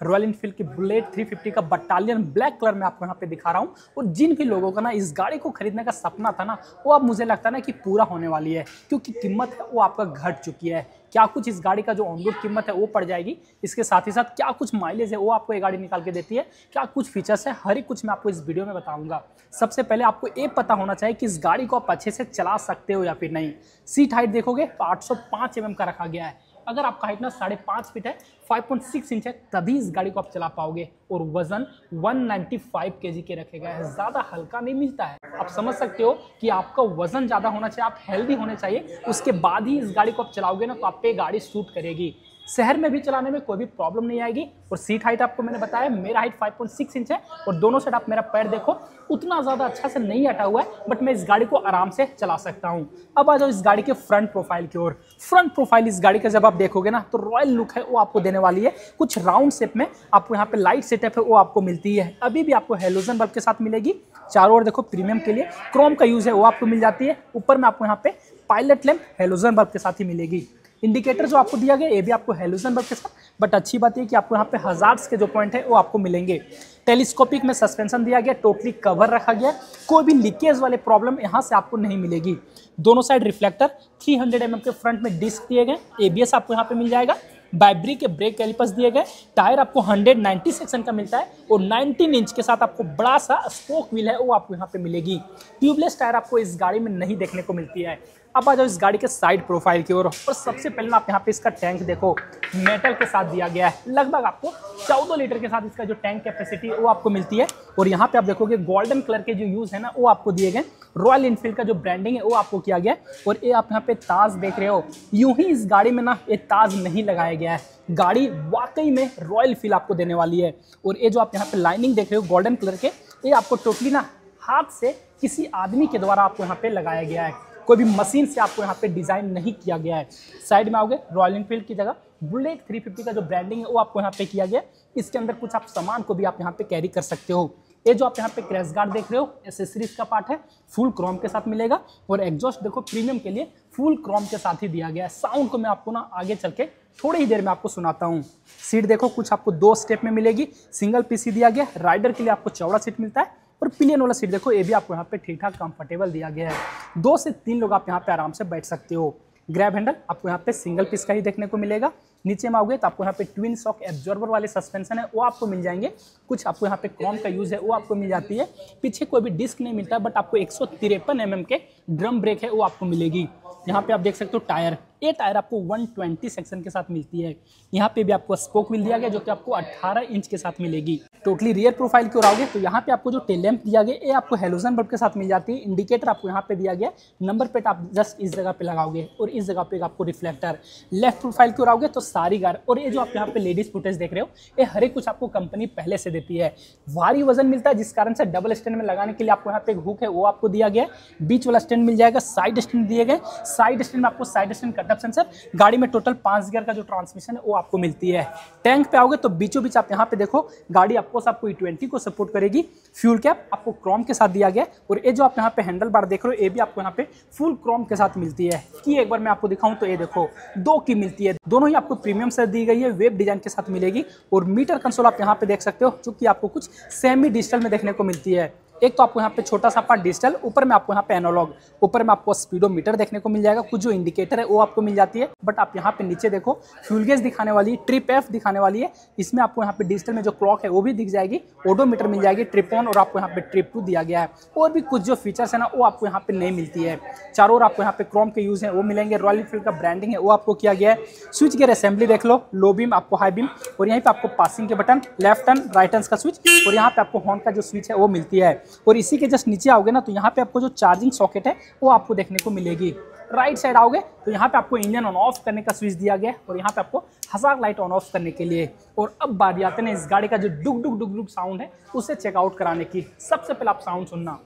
Royal Enfield की bullet 350 का battalion black colour में आपको यहाँ पे दिखा रहा हूँ। और जिन भी लोगों का ना इस गाड़ी को खरीदने का सपना था ना, वो अब मुझे लगता है ना कि पूरा होने वाली है, क्योंकि कीमत है वो आपका घट चुकी है। क्या कुछ इस गाड़ी का जो ऑन रोड कीमत है वो पड़ जाएगी, इसके साथ ही साथ क्या कुछ माइलेज है वो आपको ये गाड़ी निकाल के देती है, क्या कुछ फीचर्स है, हर एक कुछ मैं आपको इस वीडियो में बताऊंगा। सबसे पहले आपको ये पता होना चाहिए कि इस गाड़ी को आप अच्छे से चला सकते हो या फिर नहीं। सीट हाइट देखोगे तो 805 mm का रखा गया है। अगर आपका हाइट ना 5.5 फीट है, 5.6 इंच है, तभी इस गाड़ी को आप चला पाओगे। और वजन 195 kg के रखे गए हैं, ज़्यादा हल्का नहीं मिलता है। आप समझ सकते हो कि आपका वजन ज़्यादा होना चाहिए, आप हेल्दी होने चाहिए, उसके बाद ही इस गाड़ी को आप चलाओगे ना तो आप पे गाड़ी सूट करेगी। शहर में भी चलाने में कोई भी प्रॉब्लम नहीं आएगी। और सीट हाइट आपको मैंने बताया, मेरा हाइट 5.6 इंच है और दोनों साइड आप मेरा पैर देखो, उतना ज़्यादा अच्छा से नहीं हटा हुआ है, बट मैं इस गाड़ी को आराम से चला सकता हूँ। अब आ जाओ इस गाड़ी के फ्रंट प्रोफाइल की ओर। फ्रंट प्रोफाइल इस गाड़ी का जब आप देखोगे ना तो रॉयल लुक है वो आपको देने वाली है। कुछ राउंड शेप में आपको यहाँ पे लाइट सेटअप है वो आपको मिलती है। अभी भी आपको हेलोजन बल्ब के साथ मिलेगी। चारों ओर देखो प्रीमियम के लिए क्रोम का यूज़ है वो आपको मिल जाती है। ऊपर में आपको यहाँ पे पायलट लैंप हेलोजन बल्ब के साथ ही मिलेगी। इंडिकेटर जो आपको दिया गया ये भी आपको हेलोजन बल्ब के साथ, बट अच्छी बात है कि आपको यहाँ पे हजार्ड्स के जो पॉइंट है वो आपको मिलेंगे। टेलीस्कोपिक में सस्पेंशन दिया गया, टोटली कवर रखा गया, कोई भी लीकेज वाले प्रॉब्लम यहाँ से आपको नहीं मिलेगी। दोनों साइड रिफ्लेक्टर, 300 mm के फ्रंट में डिस्क दिए गए, एबीएस आपको यहाँ पे मिल जाएगा, बाइब्री के ब्रेक कैलिपर्स दिए गए, टायर आपको 190 सेक्शन का मिलता है और 19 इंच के साथ आपको बड़ा सा स्पोक व्हील है वो आपको यहाँ पे मिलेगी। ट्यूबलेस टायर आपको इस गाड़ी में नहीं देखने को मिलती है। अब आ जाओ इस गाड़ी के साइड प्रोफाइल की ओर। और सबसे पहले आप यहाँ पे इसका टैंक देखो, मेटल के साथ दिया गया है। लगभग आपको 14 लीटर के साथ इसका जो टैंक कैपेसिटी है वो आपको मिलती है। और यहाँ पे आप देखोगे गोल्डन कलर के जो यूज है ना वो आपको दिए गए। रॉयल एनफील्ड का जो ब्रांडिंग है वो आपको किया गया है। और ये आप यहाँ पे ताज देख रहे हो, यूं ही इस गाड़ी में ना ये ताज नहीं लगाया गया है। गाड़ी वाकई में रॉयल फील आपको देने वाली है। और ये जो आप यहाँ पे लाइनिंग देख रहे हो गोल्डन कलर के, ये आपको टोटली ना हाथ से किसी आदमी के द्वारा आपको यहाँ पे लगाया गया है, कोई भी मशीन से आपको यहाँ पे डिजाइन नहीं किया गया है। साइड में आओगे रॉयल एनफील्ड की जगह बुलेट 350 का जो ब्रांडिंग है वो आपको यहाँ पे किया गया। इसके अंदर कुछ आप सामान को भी आप यहाँ पे कैरी कर सकते हो। ये जो आप यहाँ पे क्रैश गार्ड देख रहे हो एसेसरीज का पार्ट है, फुल क्रोम के साथ मिलेगा। और एग्जॉस्ट देखो प्रीमियम के लिए फुल क्रोम के साथ ही दिया गया है। साउंड को मैं आपको ना आगे चल के थोड़ी ही देर में आपको सुनाता हूँ। सीट देखो कुछ आपको 2 स्टेप में मिलेगी, सिंगल पीसी दिया गया। राइडर के लिए आपको चौड़ा सीट मिलता है। और पिलियन वाला सीट देखो, ये भी आपको यहाँ पे ठीक ठाक कंफर्टेबल दिया गया है। 2 से 3 लोग आप यहाँ पे आराम से बैठ सकते हो। ग्रैब हैंडल आपको यहाँ पे सिंगल पीस का ही देखने को मिलेगा। नीचे में आओगे तो आपको यहाँ पे ट्विन शॉक एब्जॉर्बर वाले सस्पेंशन है वो आपको मिल जाएंगे। कुछ आपको यहाँ पे क्रोम का यूज है वो आपको मिल जाती है। पीछे कोई भी डिस्क नहीं मिलता, बट आपको 153 mm के ड्रम ब्रेक है वो आपको मिलेगी। यहाँ पे आप देख सकते हो टायर, ये टायर आपको 120 सेक्शन के साथ मिलती है। यहाँ पे भी आपको स्पोक व्हील दिया गया जो कि आपको 18 इंच के साथ मिलेगी। टोटली रियर प्रोफाइल की ओर आओगे तो यहाँ पे आपको जो टेल लैंप दिया गया ये आपको हेलोजन बल्ब के साथ मिल जाती है। इंडिकेटर आपको यहाँ पे दिया गया, नंबर प्लेट आप जस्ट इस जगह पे लगाओगे और इस जगह पे आपको रिफ्लेक्टर। लेफ्ट प्रोफाइल की ओर आओगे तो सारी गार, और ये जो आप यहाँ पे लेडीज फुटेज देख रहे हो ये हर एक कुछ आपको कंपनी पहले से देती है। भारी वजन मिलता है जिस कारण से डबल स्टैंड में लगाने के लिए आपको यहाँ पे एक हुक है वो आपको दिया गया। बीच वाला स्टैंड मिल जाएगा, साइड स्टैंड दिए गए। साइड स्टैंड में आपको साइड स्टैंड कटअप सेंसर, गाड़ी में टोटल 5 गियर का जो ट्रांसमिशन है वो आपको मिलती है। टैंक पे आओगे तो बीचों बीच आप यहाँ पे देखो गाड़ी आपको E20 को सपोर्ट करेगी। फ्यूल कैप आपको क्रोम के साथ दिया गया। और ये जो आप यहाँ पे हैंडल बार देख रहे हो ये भी आपको यहाँ पे फुल क्रोम के साथ मिलती है। की एक बार मैं आपको दिखाऊं तो ये देखो 2 की मिलती है, दोनों ही आपको प्रीमियम से दी गई है, वेब डिजाइन के साथ मिलेगी। और मीटर कंसोल आप यहाँ पे देख सकते हो जो कि आपको कुछ सेमी डिजिटल में देखने को मिलती है। एक तो आपको यहाँ पे छोटा सा पार्ट डिजिटल, ऊपर में आपको यहाँ पे एनालॉग, ऊपर में आपको स्पीडोमीटर देखने को मिल जाएगा। कुछ जो इंडिकेटर है वो आपको मिल जाती है। बट आप यहाँ पे नीचे देखो फ्यूल गेज दिखाने वाली है, ट्रिप एफ दिखाने वाली है। इसमें आपको यहाँ पे डिजिटल में जो क्लॉक है वो भी दिख जाएगी, ओडोमीटर मिल जाएगी, ट्रिप ऑन, और आपको यहाँ पे ट्रिप 2 दिया गया है। और भी कुछ जो फीचर्स है ना वो आपको यहाँ पे नहीं मिलती है। चारों ओर आपको यहाँ पे क्रोम के यूज है वो मिलेंगे। रॉयल एनफील्ड का ब्रांडिंग है वो आपको किया गया है। स्विच गियर असेंबली देख लो, लो बीम आपको हाई बीम, और यहाँ पे आपको पासिंग के button, left turn right turn का स्विच, और यहाँ पे आपको हॉर्न का जो स्विच है वो मिलती है। और इसी के जस्ट नीचे आओगे ना तो यहाँ पे आपको जो चार्जिंग सॉकेट है वो आपको देखने को मिलेगी। राइट साइड आओगे तो यहाँ पे आपको इंजन ऑन ऑफ करने का स्विच दिया गया है, और यहाँ पे आपको हज़ार लाइट ऑन ऑफ करने के लिए। और अब बारी आते हैं इस गाड़ी का जो डुक डुक डुक डुक साउंड है उसे चेकआउट कराने की। सबसे पहले आप साउंड सुनना।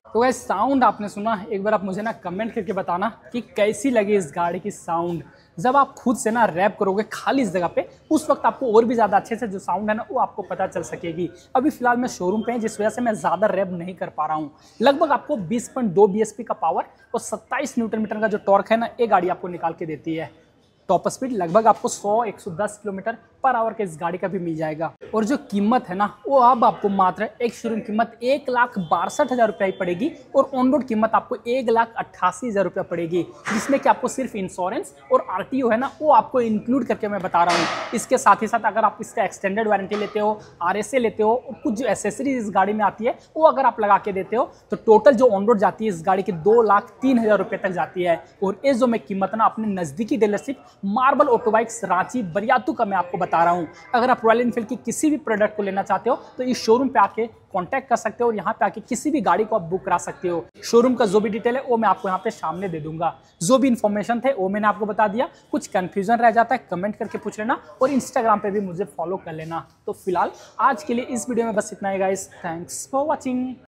तो वह साउंड आपने सुना, एक बार आप मुझे ना कमेंट करके बताना कि कैसी लगी इस गाड़ी की साउंड। जब आप खुद से ना रैप करोगे खाली इस जगह पे, उस वक्त आपको और भी ज़्यादा अच्छे से जो साउंड है ना वो आपको पता चल सकेगी। अभी फिलहाल मैं शोरूम पे है, जिस वजह से मैं ज़्यादा रैप नहीं कर पा रहा हूँ। लगभग आपको 20.2 bhp का पावर और 27 न्यूटन मीटर का जो टॉर्क है ना, ये गाड़ी आपको निकाल के देती है। टॉप स्पीड लगभग आपको 100-110 किलोमीटर पर आवर के इस गाड़ी का भी मिल जाएगा। और जो कीमत है ना वो अब आपको मात्र एक शोरूम कीमत 1,62,000 रुपया ही पड़ेगी और ऑन रोड कीमत आपको 1,88,000 रुपया पड़ेगी, जिसमें कि आपको सिर्फ इंश्योरेंस और आरटीओ है ना वो आपको इंक्लूड करके मैं बता रहा हूँ। इसके साथ ही साथ अगर आप इसका एक्सटेंडेड वारंटी लेते हो, आरएसए लेते हो और कुछ जो एसेसरीज इस गाड़ी में आती है वो अगर आप लगा के देते हो, तो टोटल जो ऑन रोड जाती है इस गाड़ी की 2,03,000 रुपये तक जाती है। और ये जो मैं कीमत ना अपने नज़दीकी डीलरशिप मार्बल ऑटोबाइक्स रांची बरियातू का मैं आपको बता रहा हूं। अगर आप रॉयल एनफील्ड की किसी भी प्रोडक्ट को लेना चाहते हो तो इस शोरूम पे आके कांटेक्ट कर सकते हो और यहाँ पे आके किसी भी गाड़ी को आप बुक करा सकते हो। शोरूम का जो भी डिटेल है वो मैं आपको यहाँ पे सामने दे दूंगा। जो भी इन्फॉर्मेशन थे वो मैंने आपको बता दिया। कुछ कंफ्यूजन रह जाता है कमेंट करके पूछ लेना और इंस्टाग्राम पे भी मुझे फॉलो कर लेना। तो फिलहाल आज के लिए इस वीडियो में बस इतना ही गाइस। Thanks for watching.